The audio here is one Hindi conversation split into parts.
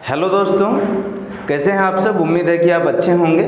हेलो दोस्तों, कैसे हैं आप सब। उम्मीद है कि आप अच्छे होंगे।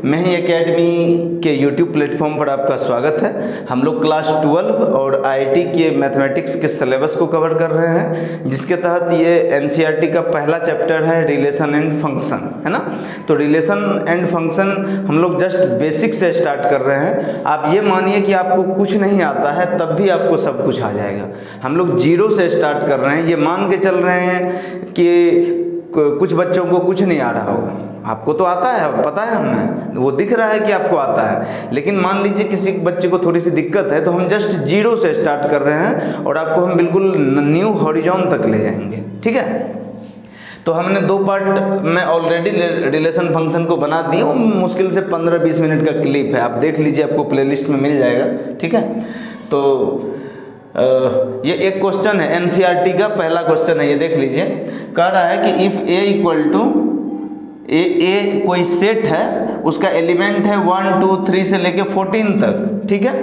मैं ही एकेडमी के यूट्यूब प्लेटफॉर्म पर आपका स्वागत है। हम लोग क्लास 12 और आईआईटी के मैथमेटिक्स के सिलेबस को कवर कर रहे हैं, जिसके तहत ये एनसीईआरटी का पहला चैप्टर है रिलेशन एंड फंक्शन, है ना। तो रिलेशन एंड फंक्शन हम लोग जस्ट बेसिक से स्टार्ट कर रहे हैं। आप ये मानिए कि आपको कुछ नहीं आता है तब भी आपको सब कुछ आ जाएगा। हम लोग जीरो से स्टार्ट कर रहे हैं। ये मान के चल रहे हैं कि कुछ बच्चों को कुछ नहीं आ रहा होगा। आपको तो आता है, पता है, हमें वो दिख रहा है कि आपको आता है, लेकिन मान लीजिए किसी बच्चे को थोड़ी सी दिक्कत है, तो हम जस्ट जीरो से स्टार्ट कर रहे हैं और आपको हम बिल्कुल न्यू हॉरिजॉन तक ले जाएंगे। ठीक है, तो हमने 2 पार्ट में ऑलरेडी रिलेशन फंक्शन को बना दिए। वो मुश्किल से 15-20 मिनट का क्लिप है, आप देख लीजिए, आपको प्लेलिस्ट में मिल जाएगा। ठीक है, तो ये एक क्वेश्चन है, एनसीईआरटी का पहला क्वेश्चन है, ये देख लीजिए। कह रहा है कि इफ ए इक्वल टू ए कोई सेट है, उसका एलिमेंट है 1 2 3 से लेके 14 तक। ठीक है,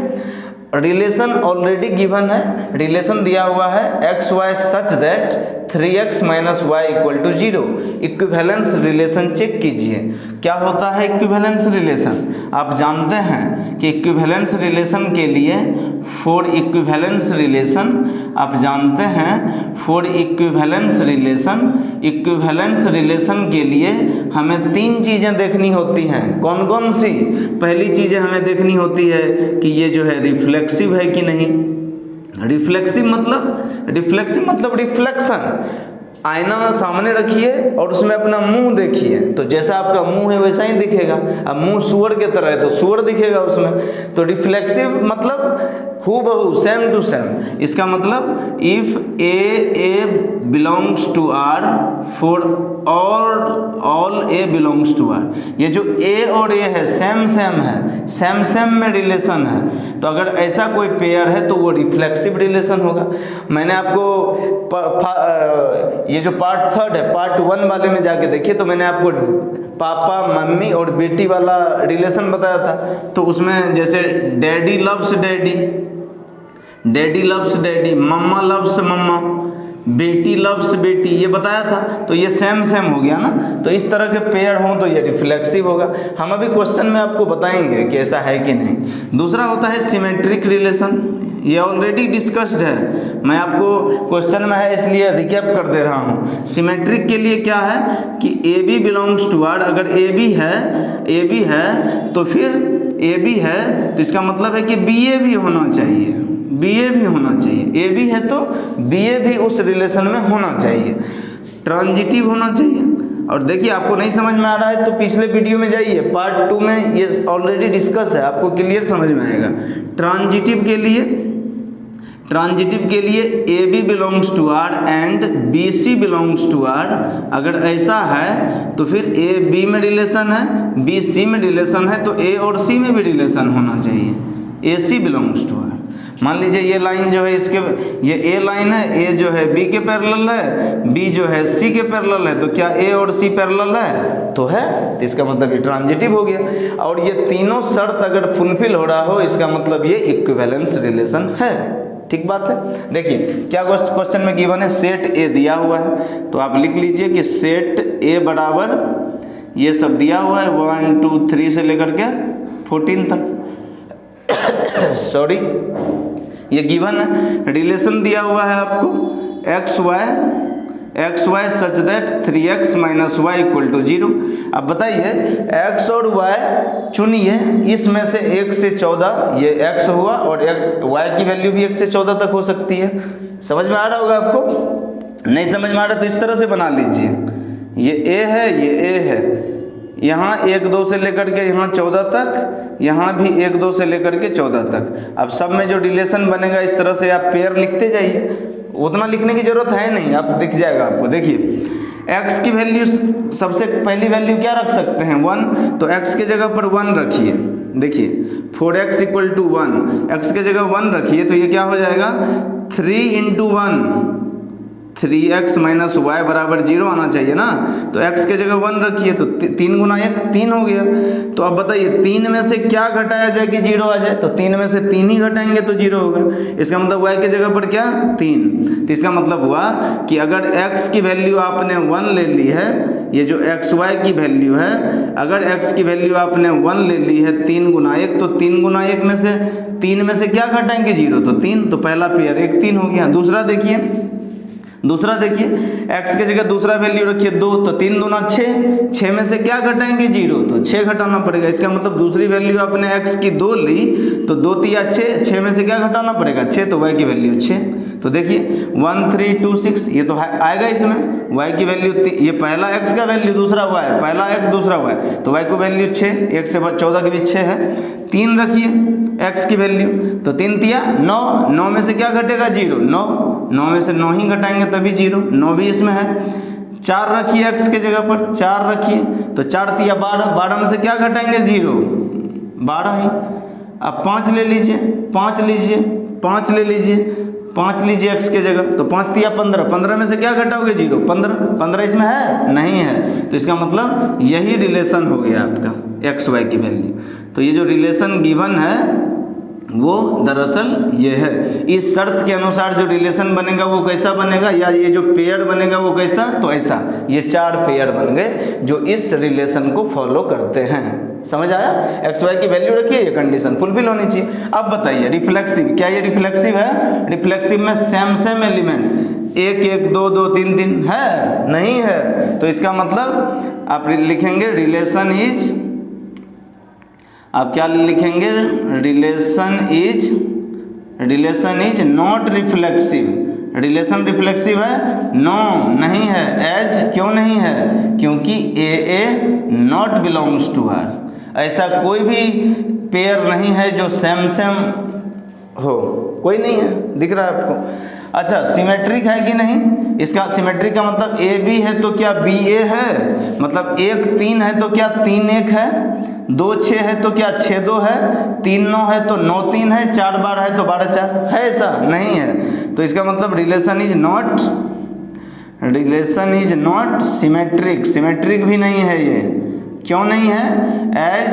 रिलेशन ऑलरेडी गिवन है, रिलेशन दिया हुआ है X Y such that 3x minus Y equal to 0। Equivalence relation check कीजिए। क्या होता है इक्विवेलेंस रिलेशन? आप जानते हैं कि इक्विवेलेंस रिलेशन के लिए फॉर इक्विवेलेंस रिलेशन, आप जानते हैं फॉर इक्विवेलेंस रिलेशन के लिए हमें 3 चीज़ें देखनी होती हैं। कौन कौन सी? पहली चीज़ें हमें देखनी होती है कि ये जो है रिफ्लेक्सिव है कि नहीं। रिफ्लेक्सिव मतलब रिफ्लेक्शन। आईना में सामने रखिए और उसमें अपना मुंह देखिए, तो जैसा आपका मुंह है वैसा ही दिखेगा। अब मुंह सुअर के तरह है तो सुअर दिखेगा उसमें। तो रिफ्लेक्सिव मतलब हूबहू, सेम टू सेम। इसका मतलब if A belongs to R for all A belongs to R. ये जो ए और ए है सेम है, सेम में रिलेशन है। तो अगर ऐसा कोई पेयर है तो वो रिफ्लेक्सिव रिलेशन होगा। मैंने आपको ये जो पार्ट 3 है, पार्ट 1 वाले में जाके देखिए, तो मैंने आपको पापा मम्मी और बेटी वाला रिलेशन बताया था। तो उसमें जैसे डैडी लव्स डैडी, मम्मा लव्स मम्मा, बेटी लव्स बेटी, ये बताया था। तो ये सेम हो गया ना। तो इस तरह के पेयर हों तो ये रिफ्लेक्सिव होगा। हम अभी क्वेश्चन में आपको बताएंगे कि ऐसा है कि नहीं। दूसरा होता है सिमेट्रिक रिलेशन। ये ऑलरेडी डिस्कस्ड है, मैं आपको क्वेश्चन में है इसलिए रिकैप कर दे रहा हूँ। सिमेट्रिक के लिए क्या है कि A B belongs to R. अगर ए बी है तो फिर ए बी है तो इसका मतलब है कि बी ए भी होना चाहिए, ए बी है तो बी ए भी उस रिलेशन में होना चाहिए, ट्रांजिटिव होना चाहिए। और देखिए, आपको नहीं समझ में आ रहा है तो पिछले वीडियो में जाइए, पार्ट 2 में ये ऑलरेडी डिस्कस है, आपको क्लियर समझ में आएगा। ट्रांजिटिव के लिए A B belongs to R and B C belongs to R. अगर ऐसा है तो फिर ए बी में रिलेशन है, बी सी में रिलेशन है, तो ए और सी में भी रिलेशन होना चाहिए, ए सी बिलोंग्स टू आर। मान लीजिए ये लाइन जो है, ये ए लाइन है, ए जो है बी के पैरेलल है, बी जो है सी के पैरेलल है, तो क्या ए और सी पैरेलल है? तो है, तो इसका मतलब ये ट्रांजिटिव हो गया। और ये तीनों शर्त अगर फुलफिल हो रहा हो, इसका मतलब ये इक्विवेलेंस रिलेशन है। ठीक बात है। देखिए क्या क्वेश्चन में गिवन है, सेट ए दिया हुआ है, तो आप लिख लीजिए कि सेट ए बराबर ये सब दिया हुआ है 1 2 3 से लेकर के 14 तक। सॉरी, ये गिवन है। रिलेशन दिया हुआ है आपको X Y such that 3x minus Y equal to 0। अब बताइए x और y चुनिए, इसमें से 1 से 14 ये x हुआ और y की वैल्यू भी 1 से 14 तक हो सकती है। समझ में आ रहा होगा आपको? नहीं समझ में आ रहा तो इस तरह से बना लीजिए, ये a है, ये a है, यहाँ 1 2 से लेकर के यहाँ 14 तक, यहाँ भी 1 2 से लेकर के 14 तक। अब सब में जो रिलेशन बनेगा इस तरह से आप पेयर लिखते जाइए, उतना लिखने की जरूरत है नहीं, आप दिख जाएगा आपको। देखिए x की वैल्यू, सबसे पहली वैल्यू क्या रख सकते हैं? 1, तो x के जगह पर 1 रखिए। देखिए 4x इक्वल टू 1, x के जगह 1 रखिए, तो ये क्या हो जाएगा 3 × 1, 3x माइनस वाई बराबर 0 आना चाहिए ना। तो x के जगह 1 रखिए, तो 3 गुना 1 3 हो गया। तो अब बताइए 3 में से क्या घटाया जाए कि 0 आ जाए, तो 3 में से 3 ही घटाएंगे तो 0 होगा। इसका मतलब y के जगह पर क्या 3। तो इसका मतलब हुआ कि अगर x की वैल्यू आपने 1 ले ली है, ये जो xy की वैल्यू है, अगर x की वैल्यू आपने 1 ले ली है 3 गुना 1, तो 3 गुना 1 में से 3 में से क्या घटाएंगे 0, तो 3। तो पहला पेयर 1 3 हो गया। दूसरा देखिए x के जगह दूसरा वैल्यू रखिए 2, तो 3 दूना 6, 6 में से क्या घटाएंगे 0, तो 6 घटाना पड़ेगा। इसका मतलब दूसरी वैल्यू आपने x की 2 ली, तो 2 तिया 6, 6 में से क्या घटाना पड़ेगा 6, तो y की वैल्यू 6। तो देखिए 1 3 2 6 ये तो आएगा इसमें, y की वैल्यू, ये पहला x का वैल्यू दूसरा y, पहला x दूसरा y, तो y को वैल्यू 6, 1 से 14 के बीच 6 है। 3 रखिए x की वैल्यू, तो 3 तिया 9, 9 में से क्या घटेगा 0, 9 में से 9 ही घटाएंगे तभी 0, 9 भी इसमें है। 4 रखिए x के जगह पर, 4 रखिए, तो 4 तिया 12, 12 में से क्या घटाएंगे 0, 12 ही। अब 5 ले लीजिए, 5 लीजिए, 5 ले लीजिए, 5 लीजिए x के जगह, तो 5 तिया 15, 15 में से क्या घटाओगे 0, 15, 15 इसमें है नहीं है। तो इसका मतलब यही रिलेशन हो गया आपका एक्स वाई की वैल्यू। तो ये जो रिलेशन गिवन है वो दरअसल ये है। इस शर्त के अनुसार जो रिलेशन बनेगा वो कैसा बनेगा, या ये जो पेयर बनेगा वो कैसा, तो ऐसा ये 4 पेयर बन गए जो इस रिलेशन को फॉलो करते हैं। समझ आया? एक्स वाई की वैल्यू रखिए, ये कंडीशन फुलफिल होनी चाहिए। अब बताइए रिफ्लेक्सिव, क्या ये रिफ्लेक्सिव है? रिफ्लेक्सिव में सेम एलिमेंट 1 1 2 2 3 3 है नहीं है। तो इसका मतलब आप लिखेंगे रिलेशन इज, आप क्या लिखेंगे, relation is not reflexive. Relation reflexive है? नो नहीं है। एज क्यों नहीं है? क्योंकि ए नॉट बिलोंग्स टू आर। ऐसा कोई भी पेयर नहीं है जो सेम हो, कोई नहीं है, दिख रहा है आपको। अच्छा सिमेट्रिक है कि नहीं? इसका सिमेट्रिक का मतलब ए बी है तो क्या बी ए है, मतलब 1 3 है तो क्या 3 1 है, 2 6 है तो क्या 6 2 है, 3 9 है तो 9 3 है, 4 12 है तो 12 4 है, ऐसा नहीं है। तो इसका मतलब relation is not symmetric. Symmetric भी नहीं है ये, क्यों नहीं है? As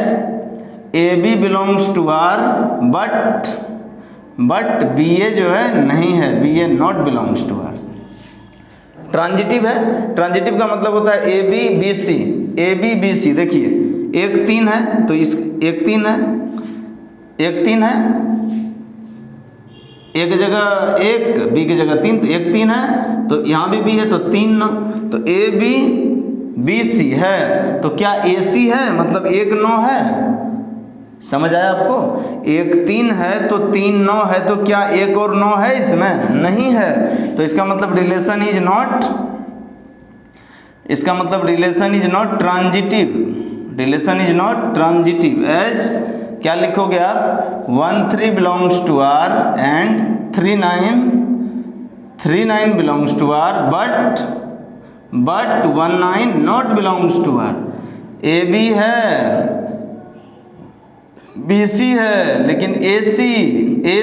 A B belongs to R but B A जो है नहीं है, B A not belongs to R. Transitive है? ट्रांजिटिव का मतलब होता है A B B C, A B B C. देखिए 1 3 है तो इस 1 3 है, 1 3 है, एक जगह 1 बी की जगह 3, तो 1 3 है, तो यहाँ भी बी है तो 3 9, तो ए बी बी सी है, तो क्या ए सी है, मतलब 1 9 है। समझ आया आपको? 1 3 है तो 3 9 है, तो क्या 1 और 9 है इसमें? नहीं है। तो इसका मतलब relation is not transitive. Relation is not transitive as क्या लिखोगे आप? 1 3 belongs to R and 3 9 belongs to R but 1 9 not belongs to R. A B है, बी सी है, लेकिन ए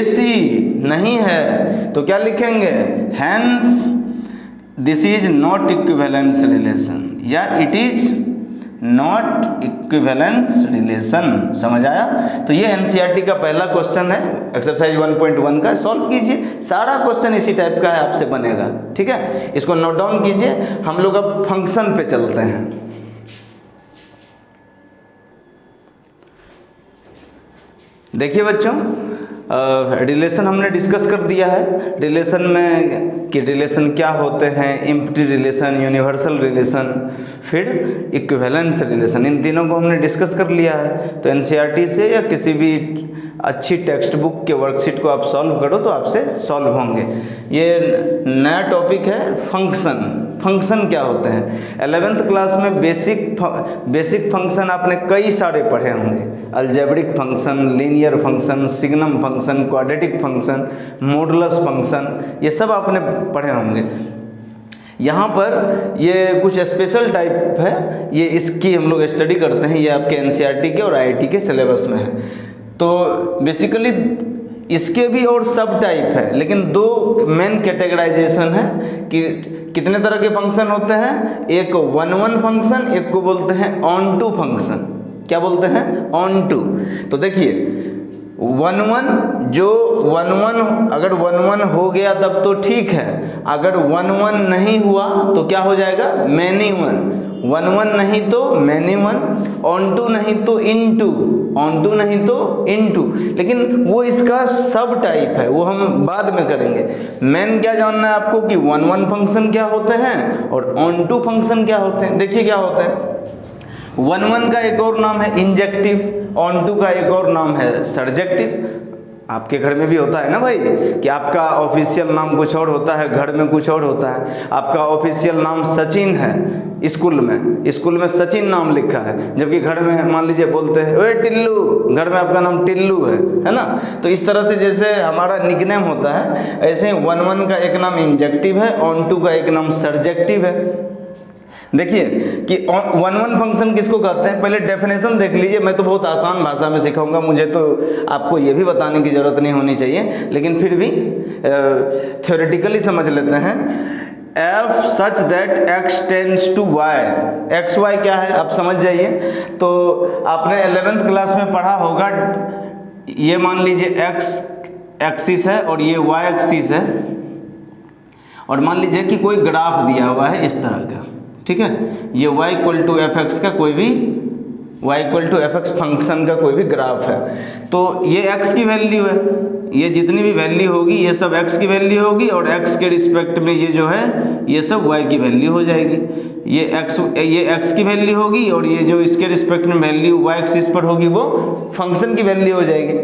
सी नहीं है, तो क्या लिखेंगे? Hence this is not equivalence relation, या it is not equivalence relation. समझ आया? तो ये एनसीईआरटी का पहला क्वेश्चन है, एक्सरसाइज 1.1 का। सॉल्व कीजिए, सारा क्वेश्चन इसी टाइप का है, आपसे बनेगा। ठीक है, इसको नोट डाउन कीजिए। हम लोग अब फंक्शन पे चलते हैं। देखिए बच्चों, रिलेशन हमने डिस्कस कर दिया है। रिलेशन में कि रिलेशन क्या होते हैं, एम्प्टी रिलेशन, यूनिवर्सल रिलेशन, फिर इक्विवेलेंस रिलेशन, इन तीनों को हमने डिस्कस कर लिया है। तो एनसीईआरटी से या किसी भी अच्छी टेक्स्ट बुक के वर्कशीट को आप सॉल्व करो तो आपसे सॉल्व होंगे। ये नया टॉपिक है फंक्शन। फंक्शन क्या होते हैं? 11th क्लास में बेसिक फंक्शन आपने कई सारे पढ़े होंगे। Algebraic function, linear function, signum function, quadratic function, modulus function, ये सब आपने पढ़े होंगे। यहाँ पर ये कुछ स्पेशल टाइप है, ये इसकी हम लोग स्टडी करते हैं। ये आपके एनसीईआरटी के और आईआईटी के सिलेबस में है। तो बेसिकली इसके भी और सब टाइप है, लेकिन दो मेन कैटेगराइजेशन है कि कितने तरह के फंक्शन होते हैं, एक वन वन फंक्शन, एक को बोलते हैं ऑन टू फंक्शन। क्या बोलते हैं? Onto. तो देखिए वन वन, जो वन वन अगर वन वन हो गया तब तो ठीक है, अगर वन वन नहीं हुआ तो क्या हो जाएगा? Many one. वन वन नहीं तो मैनी वन, ऑन टू नहीं तो इन टू, ऑन टू नहीं तो इन टू। लेकिन वो इसका सब टाइप है, वो हम बाद में करेंगे। मेन क्या जानना है आपको कि वन वन फंक्शन क्या होते हैं और ऑन टू फंक्शन क्या होते हैं। देखिए क्या होते हैं, वन वन का एक और नाम है इंजेक्टिव, ऑन टू का एक और नाम है सरजेक्टिव। आपके घर में भी होता है ना भाई, कि आपका ऑफिशियल नाम कुछ और होता है, घर में कुछ और होता है। आपका ऑफिशियल नाम सचिन है, स्कूल में सचिन नाम लिखा है, जबकि घर में मान लीजिए बोलते हैं ओए टिल्लू, घर में आपका नाम टिल्लू है ना। तो इस तरह से जैसे हमारा निकनेम होता है, ऐसे वन वन का एक नाम इंजेक्टिव है, ऑन टू का एक नाम सरजेक्टिव है। देखिए कि वन वन फंक्शन किसको कहते हैं, पहले डेफिनेशन देख लीजिए। मैं तो बहुत आसान भाषा में सिखाऊंगा, मुझे तो आपको ये भी बताने की ज़रूरत नहीं होनी चाहिए, लेकिन फिर भी थ्योरेटिकली समझ लेते हैं। F such that X tends to Y, X Y क्या है आप समझ जाइए। तो आपने 11th क्लास में पढ़ा होगा, ये मान लीजिए एक्स एक्सिस है और ये वाई एक्सिस है, और मान लीजिए कि कोई ग्राफ दिया हुआ है इस तरह का, ठीक है। ये y equal to F X का कोई भी y equal to F X function का कोई भी ग्राफ है, तो ये x की वैल्यू है, ये जितनी भी वैल्यू होगी ये सब x की वैल्यू होगी, और x के रिस्पेक्ट में ये जो है ये सब y की वैल्यू हो जाएगी। ये x की वैल्यू होगी, और ये जो इसके रिस्पेक्ट में वैल्यू y एक्सिस पर होगी वो फंक्शन की वैल्यू हो जाएगी।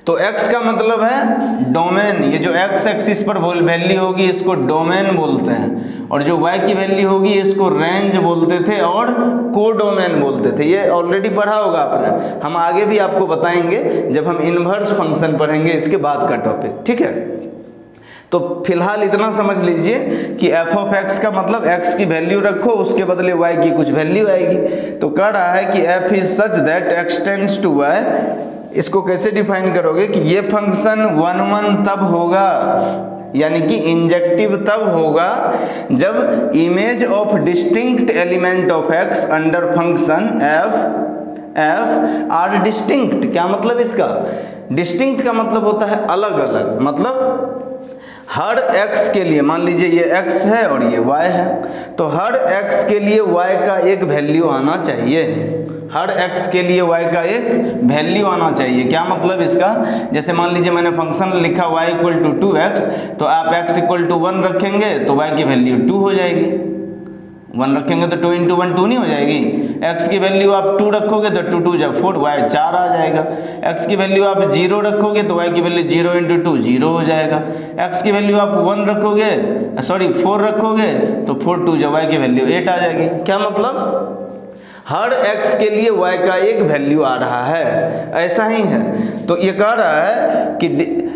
तो x का मतलब है डोमेन, ये जो x एक्सिस पर वैल्यू होगी इसको डोमेन बोलते हैं, और जो y की वैल्यू होगी इसको रेंज बोलते थे और कोडोमेन बोलते थे। ये ऑलरेडी पढ़ा होगा आपने, हम आगे भी आपको बताएंगे जब हम इन्वर्स फंक्शन पढ़ेंगे इसके बाद का टॉपिक, ठीक है। तो फिलहाल इतना समझ लीजिए कि एफ ऑफ एक्स का मतलब x की वैल्यू रखो, उसके बदले y की कुछ वैल्यू आएगी। तो कह रहा है कि f is such that x tends to y। इसको कैसे डिफाइन करोगे कि ये फंक्शन वन वन तब होगा, यानी कि इंजेक्टिव तब होगा जब image of distinct element of x under function f are distinct. क्या मतलब इसका? डिस्टिंक्ट का मतलब होता है अलग अलग, मतलब हर x के लिए, मान लीजिए ये x है और ये y है, तो हर x के लिए y का एक वैल्यू आना चाहिए, हर x के लिए y का एक वैल्यू आना चाहिए। क्या मतलब इसका? जैसे मान लीजिए मैंने फंक्शन लिखा y इक्वल टू 2x, तो आप x इक्वल टू 1 रखेंगे तो y की वैल्यू 2 हो जाएगी। 1 रखेंगे तो 2 इंटू 1 2 नहीं हो जाएगी। x की वैल्यू आप 2 रखोगे तो 2 2 जब 4, y 4 आ जाएगा। x की वैल्यू आप 0 रखोगे तो y की वैल्यू 0 इंटू 2 0 हो जाएगा। x की वैल्यू आप 1 रखोगे, 4 रखोगे तो 4 2 जब y की वैल्यू 8 आ जाएगी। क्या मतलब? हर x के लिए y का एक वैल्यू आ रहा है, ऐसा ही है। तो ये कह रहा है कि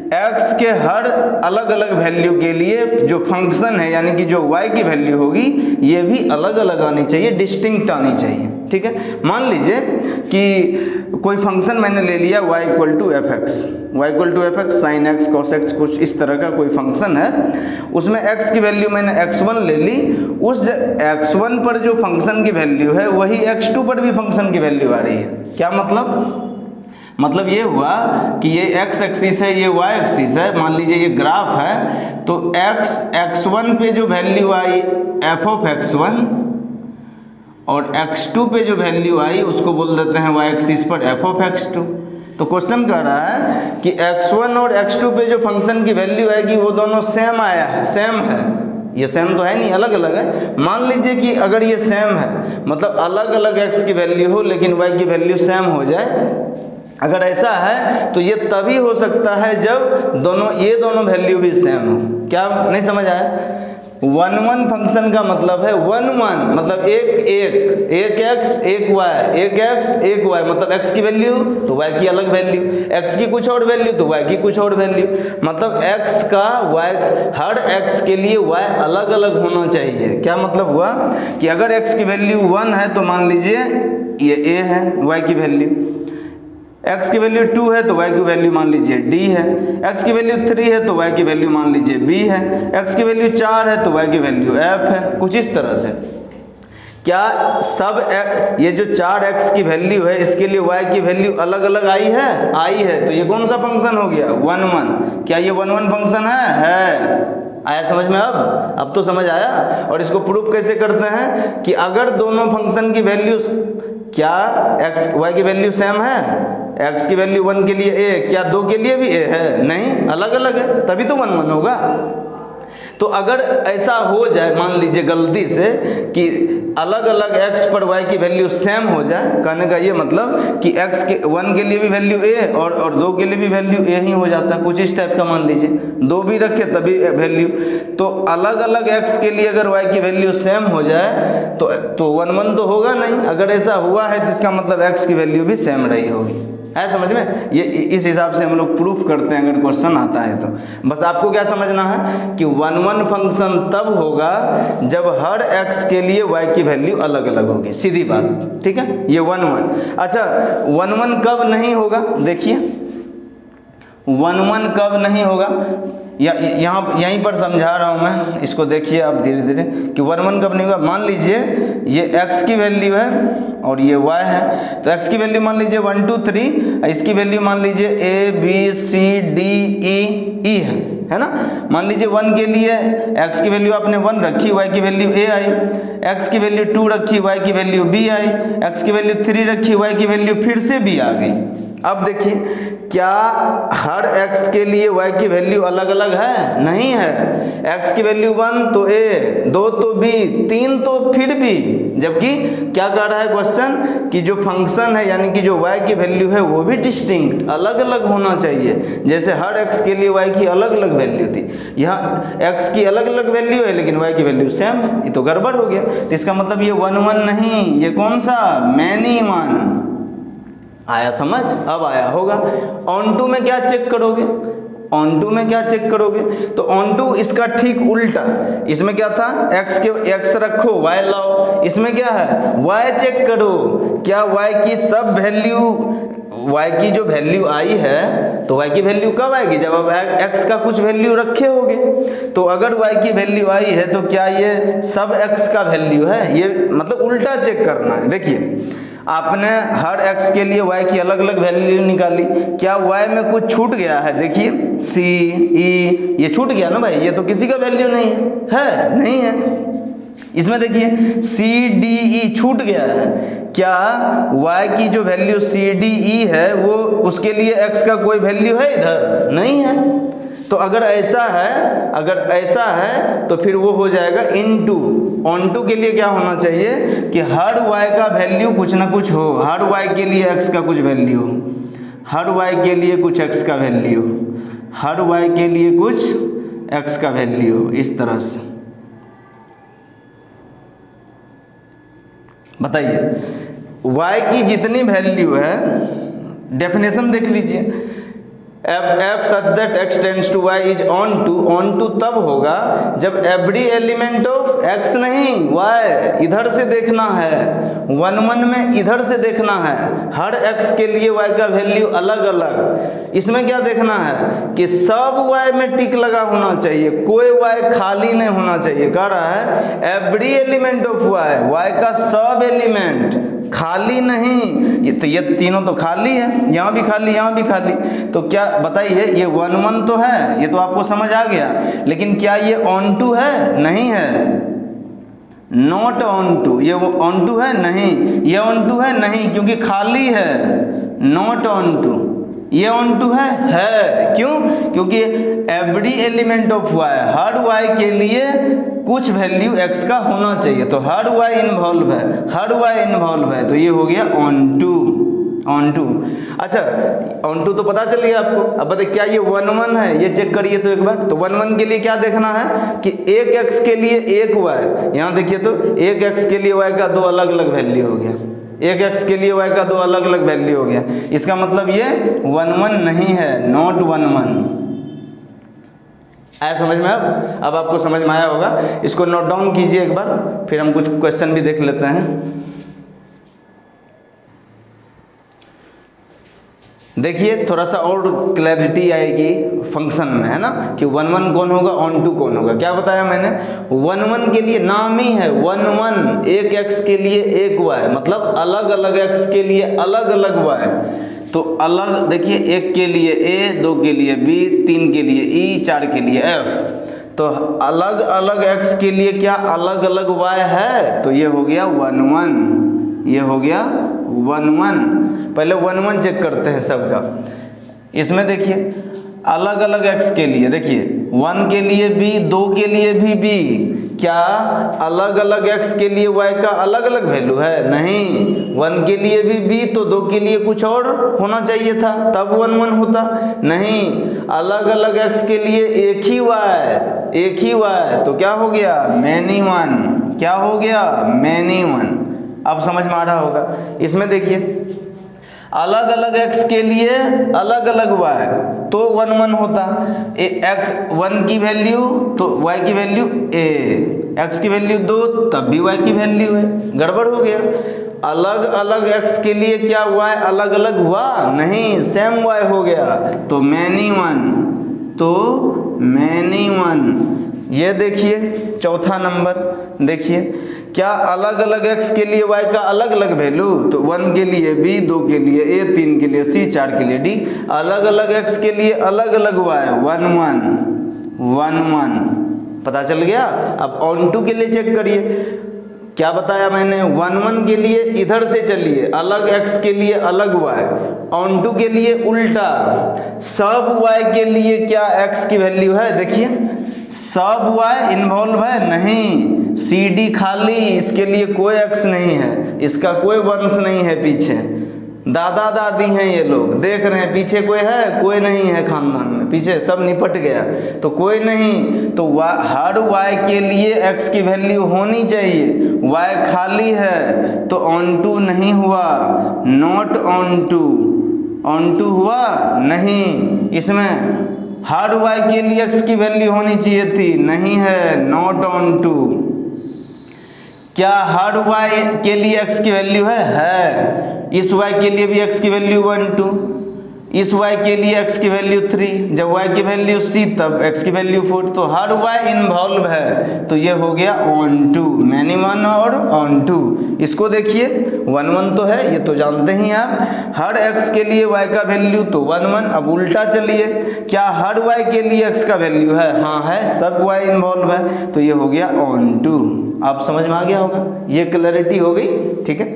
x के हर अलग अलग वैल्यू के लिए जो फंक्शन है, यानी कि जो y की वैल्यू होगी ये भी अलग अलग आनी चाहिए, डिस्टिंक्ट आनी चाहिए, ठीक है। मान लीजिए कि कोई फंक्शन मैंने ले लिया y equal to F X sine X cos X, कुछ इस तरह का कोई फंक्शन है, उसमें x की वैल्यू मैंने x1 ले ली, उस x1 पर जो फंक्शन की वैल्यू है वही x2 पर भी फंक्शन की वैल्यू आ रही है। क्या मतलब ये हुआ कि ये x एक्सिस है, ये y एक्सिस है, मान लीजिए ये ग्राफ है, तो x1 पे जो value I f of x1 और x2 पे जो वैल्यू आई उसको बोल देते हैं y एक्सिस पर f ऑफ x2। तो क्वेश्चन कह रहा है कि x1 और x2 पे जो फंक्शन की वैल्यू आएगी वो दोनों सेम आया है, सेम है, ये सेम तो है नहीं, अलग अलग है। मान लीजिए कि अगर ये सेम है, मतलब अलग अलग x की वैल्यू हो लेकिन y की वैल्यू सेम हो जाए, अगर ऐसा है तो ये तभी हो सकता है जब ये दोनों वैल्यू भी सेम हो। क्या नहीं समझ आया? वन वन फंक्शन का मतलब है वन मतलब एक x एक y, एक x एक y, मतलब x की वैल्यू तो y की अलग वैल्यू, x की कुछ और वैल्यू तो y की कुछ और वैल्यू, मतलब x का y, हर x के लिए y अलग अलग होना चाहिए। क्या मतलब हुआ कि अगर x की वैल्यू 1 है तो मान लीजिए ये a है y की वैल्यू, x की वैल्यू 2 है तो y की वैल्यू मान लीजिए d है, x की वैल्यू 3 है तो y की वैल्यू मान लीजिए b है, x की वैल्यू 4 है तो y की वैल्यू f है। कुछ इस तरह से। क्या सब ये जो 4x की वैल्यू है इसके लिए y की वैल्यू अलग अलग आई है, तो ये कौन सा फंक्शन हो गया? 1 1। क्या ये 1 1 फंक्शन है? आया समझ में? अब तो समझ आया। और इसको प्रूफ कैसे करते हैं कि अगर दोनों फंक्शन की वैल्यू, क्या x y की वैल्यू सेम है, x की वैल्यू 1 के लिए a, क्या 2 के लिए भी a है? नहीं, अलग अलग है, तभी तो 1 1 होगा। तो अगर ऐसा हो जाए, मान लीजिए गलती से, कि अलग अलग x पर y की वैल्यू सेम हो जाए, कहने का ये मतलब कि x के 1 के लिए भी वैल्यू a और 2 के लिए भी वैल्यू a ही हो जाता है। कुछ इस टाइप का मान लीजिए, 2 भी रखे तभी वैल्यू। तो अलग अलग x के लिए अगर y की वैल्यू सेम हो जाए तो 1 1 तो होगा नहीं। अगर ऐसा हुआ है तो इसका मतलब x की वैल्यू भी सेम रही होगी। है समझ में? ये इस हिसाब से हम लोग प्रूफ करते हैं अगर क्वेश्चन आता है तो। बस आपको क्या समझना है कि 1 1 फंक्शन तब होगा जब हर x के लिए y की वैल्यू अलग अलग होगी, सीधी बात। ठीक है, ये 1 1। अच्छा, 1 1 कब नहीं होगा? देखिए 1 1 कब नहीं होगा, यहीं पर समझा रहा हूँ मैं, इसको देखिए आप धीरे धीरे कि 1 1 कब नहीं होगा। मान लीजिए ये x की वैल्यू है और ये y है, तो x की वैल्यू मान लीजिए 1 2 3, इसकी वैल्यू मान लीजिए a b c d e है ना। मान लीजिए 1 के लिए x की वैल्यू आपने 1 रखी, y की वैल्यू a आई, x की वैल्यू 2 रखी, y की वैल्यू b आई, x की वैल्यू 3 रखी, y की वैल्यू फिर से b आ गई। अब देखिए, क्या हर x के लिए y की वैल्यू अलग अलग है? नहीं है। x की वैल्यू 1 तो a, 2 तो b, 3 तो फिर भी। जबकि क्या कह रहा है क्वेश्चन कि जो फंक्शन है यानी कि जो y की वैल्यू है वो भी डिस्टिंक्ट, अलग अलग होना चाहिए। जैसे हर x के लिए y की अलग अलग वैल्यू थी, यहाँ x की अलग अलग वैल्यू है लेकिन y की वैल्यू सेम है, ये तो गड़बड़ हो गया। तो इसका मतलब ये 1 1 नहीं, ये कौन सा? Many one. आया समझ? अब आया होगा। ऑन टू में क्या चेक करोगे? ऑन टू में क्या चेक करोगे? तो ऑन टू इसका ठीक उल्टा, इसमें क्या था? x रखो y लाओ, इसमें क्या है? y चेक करो। क्या y की सब वैल्यू, y की जो वैल्यू आई है तो y की वैल्यू कब आएगी? जब आप x का कुछ वैल्यू रखे होगे। तो अगर y की वैल्यू आई है तो क्या ये सब x का वैल्यू है? ये मतलब उल्टा चेक करना है। देखिए, आपने हर x के लिए y की अलग अलग वैल्यू निकाली, क्या y में कुछ छूट गया है? देखिए c e, ये छूट गया ना भाई, ये तो किसी का वैल्यू नहीं है, नहीं है। इसमें देखिए c d e छूट गया है, क्या y की जो वैल्यू c d e है वो उसके लिए x का कोई वैल्यू है इधर? नहीं है। तो अगर ऐसा है तो फिर वो हो जाएगा इनटू। ऑन टू के लिए क्या होना चाहिए कि हर y का वैल्यू कुछ ना कुछ हो, हर y के लिए x का कुछ वैल्यू हो, हर y के लिए कुछ x का वैल्यू हो, हर y के लिए कुछ x का वैल्यू हो, इस तरह से। बताइए, y की जितनी वैल्यू है, डेफिनेशन देख लीजिए, f such that x tends to y is on to तब होगा जब every element of x नहीं y, इधर से देखना है, 1 1 में इधर से देखना है, हर x के लिए y का वैल्यू अलग अलग। इसमें क्या देखना है कि सब y में टिक लगा होना चाहिए, कोई y खाली नहीं होना चाहिए। कह रहा है every element of y का सब एलिमेंट, खाली नहीं। ये तीनों तो खाली है, यहाँ भी खाली, यहाँ भी खाली। तो क्या बताइए, ये 1 1 तो है, ये तो आपको समझ आ गया, लेकिन क्या ये ऑन टू है? नहीं है। नॉट ऑन टू, ये ऑन टू है? नहीं। ये ऑन टू है? नहीं, क्योंकि खाली है। नॉट ऑन टू, ये ऑन टू है। क्यों? क्योंकि every element of y, her y के लिए कुछ वैल्यू x का होना चाहिए, तो हर y इन्वॉल्व है, हर y इन्वॉल्व है, तो ये हो गया ऑन टू। अच्छा, ऑन टू तो पता चल गया आपको। अब बताइए, क्या ये 1 1 है? ये चेक करिए तो एक बार। तो 1 1 के लिए क्या देखना है कि एक x के लिए एक y, यहाँ देखिए तो एक x के लिए y का 2 अलग अलग वैल्यू हो गया, एक x के लिए y का 2 अलग अलग वैल्यू हो गया। इसका मतलब ये 1 1 नहीं है, नॉट 1 1। आया समझ में? अब आपको समझ में आया होगा। इसको नोट डाउन कीजिए एक बार, फिर हम कुछ क्वेश्चन भी देख लेते हैं। देखिए थोड़ा सा और क्लैरिटी आएगी फंक्शन में, है ना, कि 1 1 कौन होगा, ऑन टू कौन होगा। क्या बताया मैंने, 1 1 के लिए नाम ही है 1 1, एक x के लिए एक y, मतलब अलग अलग x के लिए अलग अलग y। तो अलग देखिए, एक के लिए a, 2 के लिए b, 3 के लिए e, 4 के लिए f। तो अलग अलग x के लिए क्या अलग अलग y है, तो ये हो गया 1 1, ये हो गया 1 1। पहले 1 1 चेक करते हैं सबका। इसमें देखिए अलग अलग x के लिए, देखिए 1 के लिए b, 2 के लिए भी b, क्या अलग अलग x के लिए y का अलग अलग वैल्यू है? नहीं, 1 के लिए भी b तो 2 के लिए कुछ और होना चाहिए था, तब 1 1 होता। नहीं, अलग अलग x के लिए एक ही y, तो क्या हो गया, मैनी 1। क्या हो गया, मैनी 1। अब समझ में आ रहा होगा। इसमें देखिए अलग अलग x के लिए अलग अलग y, तो 1 1 होता। x 1 की वैल्यू तो y की वैल्यू a, x की वैल्यू 2 तब भी y की वैल्यू है, गड़बड़ हो गया। अलग अलग x के लिए क्या y अलग अलग हुआ? नहीं, सेम y हो गया, तो मैनी 1, तो मैनी 1। ये देखिए चौथा नंबर, देखिए क्या अलग अलग x के लिए y का अलग अलग वैल्यू, तो 1 के लिए b, 2 के लिए a, 3 के लिए c, 4 के लिए d। अलग अलग x के लिए अलग अलग y, 1 1, पता चल गया। अब ऑन टू के लिए चेक करिए, क्या बताया मैंने, 1 1 के लिए इधर से चलिए, अलग x के लिए अलग y, ऑन टू के लिए उल्टा, सब y के लिए क्या x की वैल्यू है, देखिए सब y इन्वॉल्व है, नहीं, सी डी खाली, इसके लिए कोई x नहीं है, इसका कोई वंश नहीं है पीछे, दादा दादी हैं ये लोग, देख रहे हैं पीछे कोई है, कोई नहीं है खानदान में, पीछे सब निपट गया, तो कोई नहीं। तो हर y के लिए x की वैल्यू होनी चाहिए, y खाली है तो ऑन टू नहीं हुआ, नॉट ऑन टू हुआ नहीं। इसमें हर y के लिए x की वैल्यू होनी चाहिए थी, नहीं है, नॉट ऑन टू। क्या हर y के लिए x की वैल्यू है? इस y के लिए भी x की वैल्यू 1 2, इस y के लिए x की वैल्यू 3, जब y की वैल्यू c तब x की वैल्यू 4, तो हर y इन्वॉल्व है, तो ये हो गया ऑन टू, मैनी 1 और ऑन टू। इसको देखिए 1 1 तो है, ये तो जानते ही आप, हर x के लिए y का वैल्यू तो 1 1। अब उल्टा चलिए, क्या हर y के लिए x का वैल्यू है? हाँ है, सब y इन्वॉल्व है, तो ये हो गया ऑन टू। आप समझ में आ गया होगा, ये क्लैरिटी हो गई, ठीक है।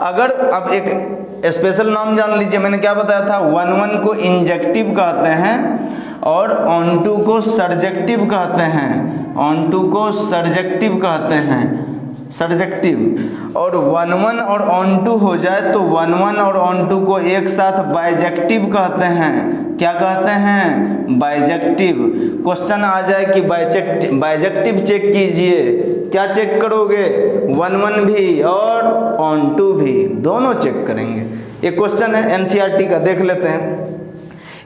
अगर अब एक स्पेशल नाम जान लीजिए, मैंने क्या बताया था, 1 1 को इंजेक्टिव कहते हैं और ऑन टू को सर्जेक्टिव कहते हैं, ऑन टू को सर्जेक्टिव कहते हैं, सर्जेक्टिव। और 1 1 और ऑन टू हो जाए तो 1 1 और ऑन टू को एक साथ बाइजेक्टिव कहते हैं। क्या कहते हैं? बाइजेक्टिव। क्वेश्चन आ जाए कि बाइजेक्टिव चेक कीजिए, क्या चेक करोगे? 1 1 भी और ऑन टू भी, दोनों चेक करेंगे। एक क्वेश्चन है एनसीईआरटी का, देख लेते हैं।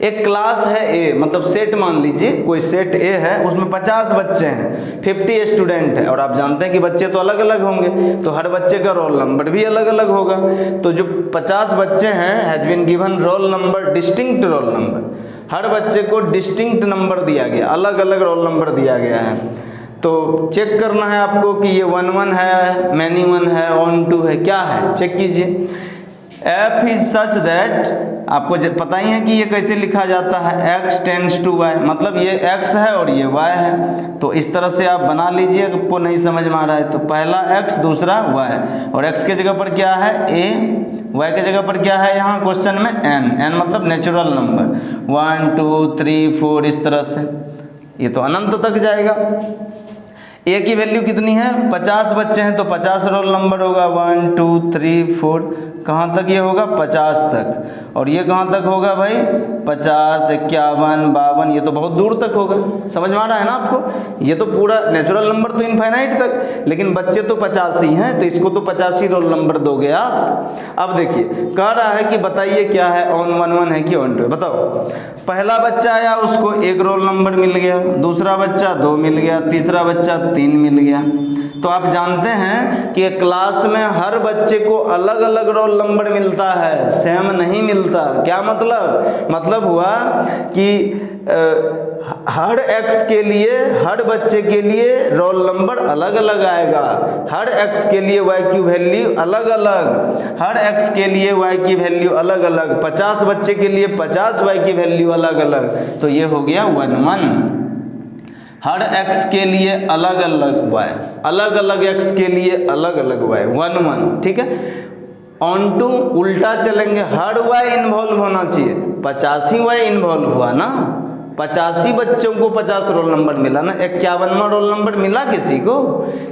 एक क्लास है ए, मतलब सेट मान लीजिए, कोई सेट ए है, उसमें 50 बच्चे हैं, 50 स्टूडेंट है, और आप जानते हैं कि बच्चे तो अलग अलग होंगे, तो हर बच्चे का रोल नंबर भी अलग अलग होगा। तो जो 50 बच्चे हैं, has been given roll number, distinct roll number, हर बच्चे को डिस्टिंक्ट नंबर दिया गया, अलग अलग रोल नंबर दिया गया है। तो चेक करना है आपको कि ये 1 1 है, मैनी 1 है, ऑन टू है, क्या है, चेक कीजिए। f इज सच दैट, आपको पता ही है कि ये कैसे लिखा जाता है, x टेंड्स टू y, मतलब ये x है और ये y है, तो इस तरह से आप बना लीजिए। आपको नहीं समझ में आ रहा है तो पहला x दूसरा y, और x के जगह पर क्या है a, y के जगह पर क्या है यहाँ क्वेश्चन में n मतलब नेचुरल नंबर, 1 2 3 4, इस तरह से ये तो अनंत तक जाएगा। ए की वैल्यू कितनी है? 50 बच्चे हैं तो 50 रोल नंबर होगा, 1 2 3 4, कहाँ तक ये होगा? 50 तक। और ये कहाँ तक होगा भाई? 50 51 52, ये तो बहुत दूर तक होगा। समझ में आ रहा है ना आपको? ये तो पूरा नेचुरल नंबर तो इनफाइनाइट तक, लेकिन बच्चे तो 85 हैं, तो इसको तो 85 रोल नंबर दोगे आप। अब देखिए कह रहा है कि बताइए क्या है, ऑन 1 1 है कि ऑन 2? बताओ। पहला बच्चा आया, उसको 1 रोल नंबर मिल गया, दूसरा बच्चा 2 मिल गया, तीसरा बच्चा 3 मिल गया। तो आप जानते हैं कि क्लास में हर बच्चे को अलग अलग रोल नंबर मिलता है, सेम नहीं मिलता। क्या मतलब हुआ कि हर x के लिए, हर बच्चे के लिए रोल नंबर अलग अलग आएगा। हर x के लिए y की वैल्यू अलग अलग, हर x के लिए y की वैल्यू अलग अलग, 50 बच्चे के लिए 50 y की वैल्यू अलग अलग। तो ये हो गया 1 1। हर x के लिए अलग अलग y, अलग अलग x के लिए अलग अलग y, 1 1। ठीक है, ऑन टू उल्टा चलेंगे, हर y इन्वॉल्व होना चाहिए। 85 y इन्वॉल्व हुआ ना, 85 बच्चों को 50 रोल नंबर मिला ना, 51वां रोल नंबर मिला किसी को?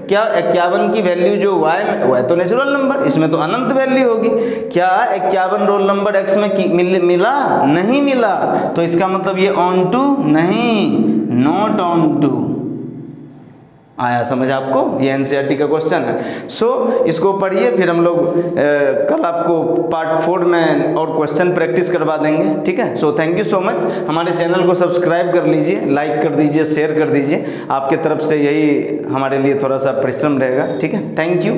क्या 51 की वैल्यू जो y तो नेचुरल नंबर, इसमें तो अनंत वैल्यू होगी। क्या 51 रोल नंबर x में मिला? नहीं मिला। तो इसका मतलब ये ऑन टू नहीं, नॉट ऑन टू। आया समझ आपको? ये एनसीईआरटी का क्वेश्चन है। सो इसको पढ़िए, फिर हम लोग कल आपको पार्ट 4 में और क्वेश्चन प्रैक्टिस करवा देंगे। ठीक है, so thank you so much. हमारे चैनल को सब्सक्राइब कर लीजिए, लाइक कर दीजिए, शेयर कर दीजिए। आपके तरफ से यही हमारे लिए थोड़ा सा परिश्रम रहेगा। ठीक है, थैंक यू।